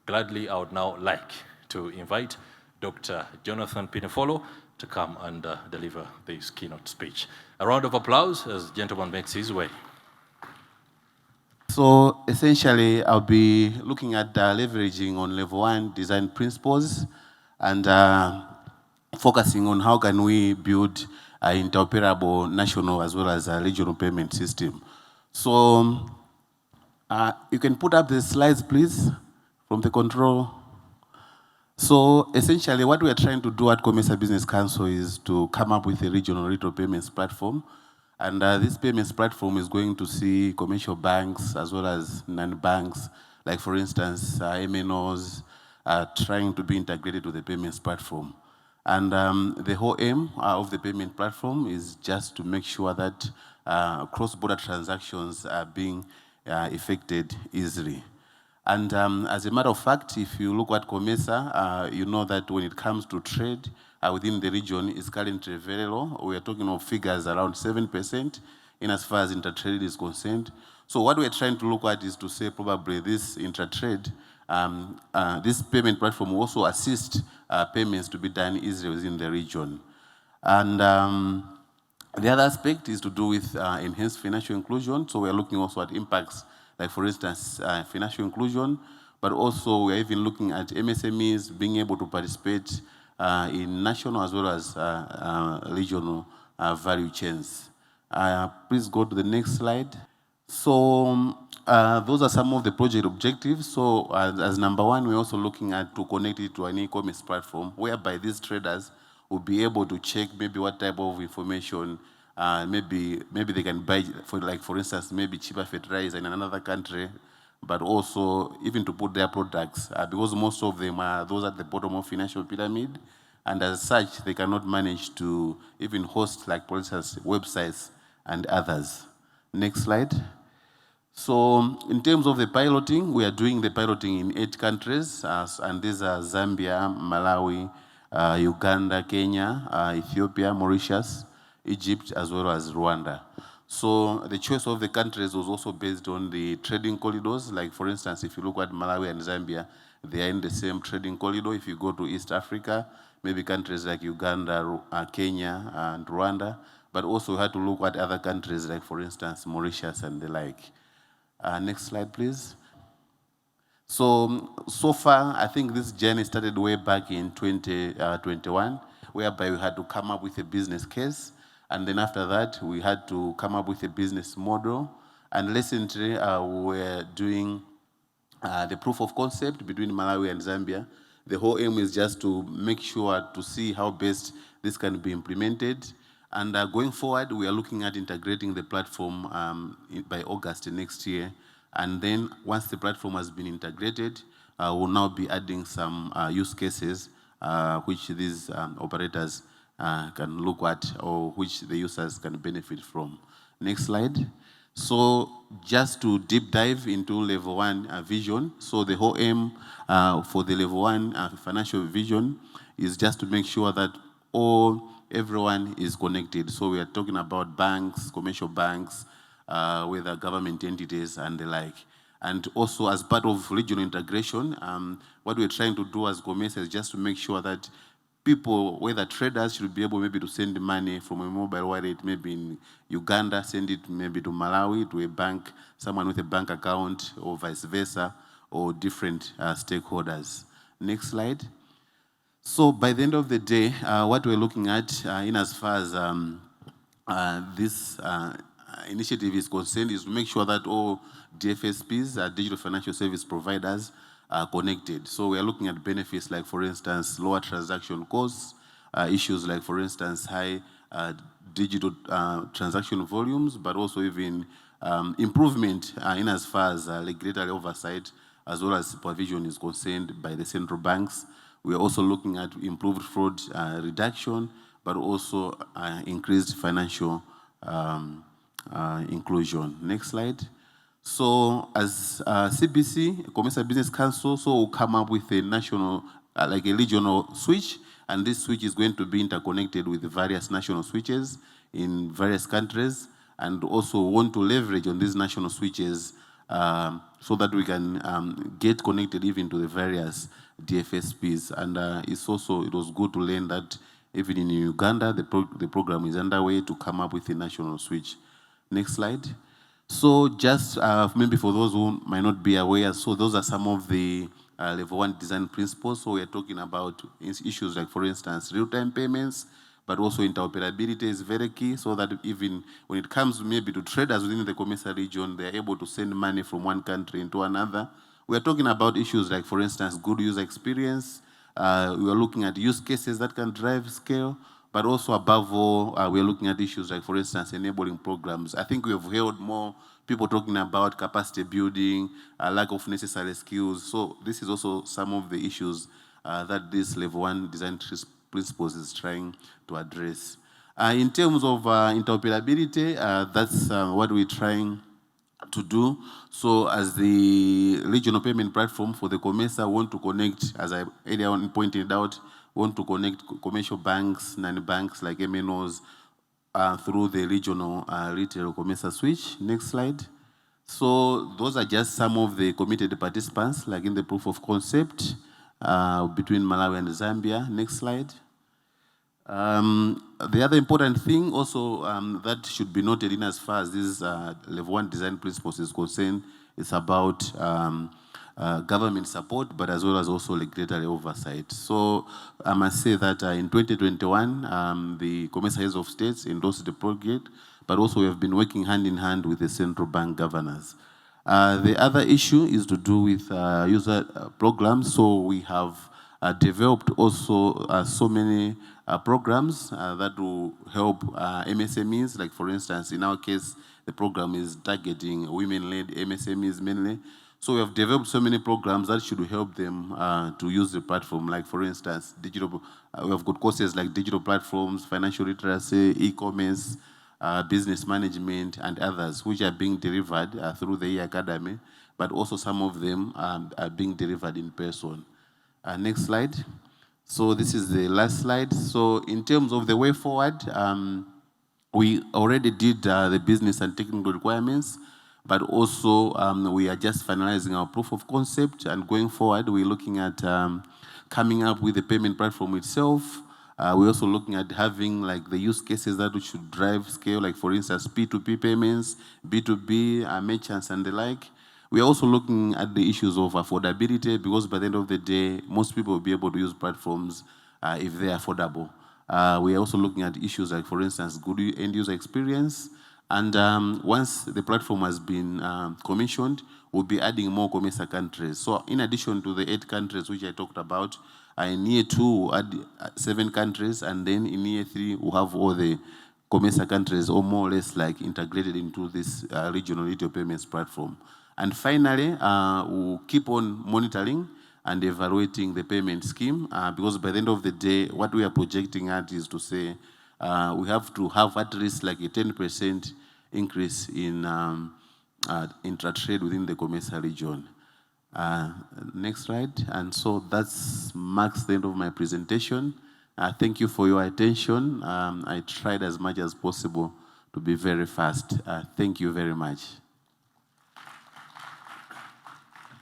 Gladly, I would now like to invite Dr. Jonathan Pinifolo to come and deliver this keynote speech. A round of applause as the gentleman makes his way. So essentially, I'll be looking at leveraging on level 1 design principles and focusing on how can we build an interoperable national as well as a regional payment system. So you can put up the slides, please, from the control. So essentially, what we are trying to do at COMESA Business Council is to come up with a regional retail payments platform. And this payments platform is going to see commercial banks as well as non-banks, like for instance, MNOs, trying to be integrated to the payments platform. And the whole aim of the payment platform is just to make sure that cross-border transactions are being effected easily. And as a matter of fact, if you look at COMESA, you know that when it comes to trade within the region, it's currently very low. We are talking of figures around 7% in as far as intertrade is concerned. So what we're trying to look at is to say probably this intertrade, this payment platform will also assist payments to be done easily within the region. And the other aspect is to do with enhanced financial inclusion. So we're looking also at impacts, like for instance, financial inclusion, but also we're even looking at MSMEs being able to participate in national as well as regional value chains. Please go to the next slide. So those are some of the project objectives. So as number 1, we're also looking at to connect it to an e-commerce platform whereby these traders will be able to check maybe what type of information, maybe they can buy, for instance, maybe cheaper fertilizer in another country, but also even to put their products, because most of them are those at the bottom of financial pyramid, and as such, they cannot manage to even host, like for instance, websites and others. Next slide. So in terms of the piloting, we are doing the piloting in 8 countries, and these are Zambia, Malawi, Uganda, Kenya, Ethiopia, Mauritius, Egypt, as well as Rwanda. So the choice of the countries was also based on the trading corridors. Like for instance, if you look at Malawi and Zambia, they are in the same trading corridor. If you go to East Africa, maybe countries like Uganda, Kenya, and Rwanda, but also we had to look at other countries like for instance, Mauritius and the like. Next slide, please. So far, I think this journey started way back in 2021, whereby we had to come up with a business case. And then after that, we had to come up with a business model. And recently, we were doing the proof of concept between Malawi and Zambia. The whole aim is just to make sure to see how best this can be implemented. And going forward, we are looking at integrating the platform by August next year. And then once the platform has been integrated, we'll now be adding some use cases which these operators can look at or which the users can benefit from. Next slide. So just to deep dive into level 1 vision. So the whole aim for the level 1 financial vision is just to make sure that everyone is connected. So we are talking about banks, commercial banks, whether government entities and the like. And also as part of regional integration, what we're trying to do as COMESA is just to make sure that people, whether traders, should be able maybe to send money from a mobile wallet, maybe in Uganda, send it maybe to Malawi, to a bank, someone with a bank account, or vice versa, or different stakeholders. Next slide. So by the end of the day, what we're looking at in as far as this initiative is concerned is to make sure that all DFSPs, digital financial service providers, are connected. So we are looking at benefits like, for instance, lower transaction costs, issues like, for instance, high digital transaction volumes, but also even improvement in as far as regulatory oversight, as well as supervision is concerned by the central banks. We are also looking at improved fraud reduction, but also increased financial inclusion. Next slide. So as CBC, COMESA Business Council, so will come up with a national, like a regional switch, and this switch is going to be interconnected with various national switches in various countries, and also want to leverage on these national switches so that we can get connected even to the various DFSPs. And it was good to learn that even in Uganda, the program is underway to come up with a national switch. Next slide. So just maybe for those who might not be aware, so those are some of the level 1 design principles. So we're talking about issues like, for instance, real-time payments, but also interoperability is very key, so that even when it comes maybe to traders within the COMESA region, they're able to send money from one country into another. We're talking about issues like, for instance, good user experience. We are looking at use cases that can drive scale, but also above all, we're looking at issues like, for instance, enabling programs. I think we have heard more people talking about capacity building, lack of necessary skills. So this is also some of the issues that this level 1 design principles is trying to address. In terms of interoperability, that's what we're trying to do. So as the regional payment platform for the COMESA, want to connect, as I earlier on pointed out, want to connect commercial banks, non-banks like MNOs through the regional retail COMESA switch. Next slide. So those are just some of the committed participants, like in the proof of concept between Malawi and Zambia. Next slide. The other important thing also that should be noted in as far as this level 1 design principles is concerned, is about government support, but as well as also regulatory oversight. So I must say that in 2021, the COMESA heads of states endorsed the project, but also we have been working hand in hand with the central bank governors. The other issue is to do with user programs. So we have developed also so many programs that will help MSMEs. Like, for instance, in our case, the program is targeting women-led MSMEs mainly. So we have developed so many programs that should help them to use the platform. Like, for instance, digital. We have got courses like digital platforms, financial literacy, e-commerce, business management, and others, which are being delivered through the e-academy, but also some of them are being delivered in person. Next slide. So this is the last slide. So in terms of the way forward, we already did the business and technical requirements, but also we are just finalizing our proof of concept, and going forward, we're looking at coming up with the payment platform itself. We're also looking at having like the use cases that should drive scale, like, for instance, P2P payments, B2B, merchants, and the like. We are also looking at the issues of affordability, because by the end of the day, most people will be able to use platforms if they're affordable. We are also looking at issues like, for instance, good end user experience. And once the platform has been commissioned, we'll be adding more COMESA countries. So in addition to the 8 countries which I talked about, in year 2, we'll add 7 countries, and then in year 3, we'll have all the COMESA countries, or more or less like integrated into this regional retail payments platform. And finally, we'll keep on monitoring and evaluating the payment scheme, because by the end of the day, what we are projecting at is to say we have to have at least like a 10% increase in intra-trade within the COMESA region. Next slide. And so that marks the end of my presentation. Thank you for your attention. I tried as much as possible to be very fast. Thank you very much.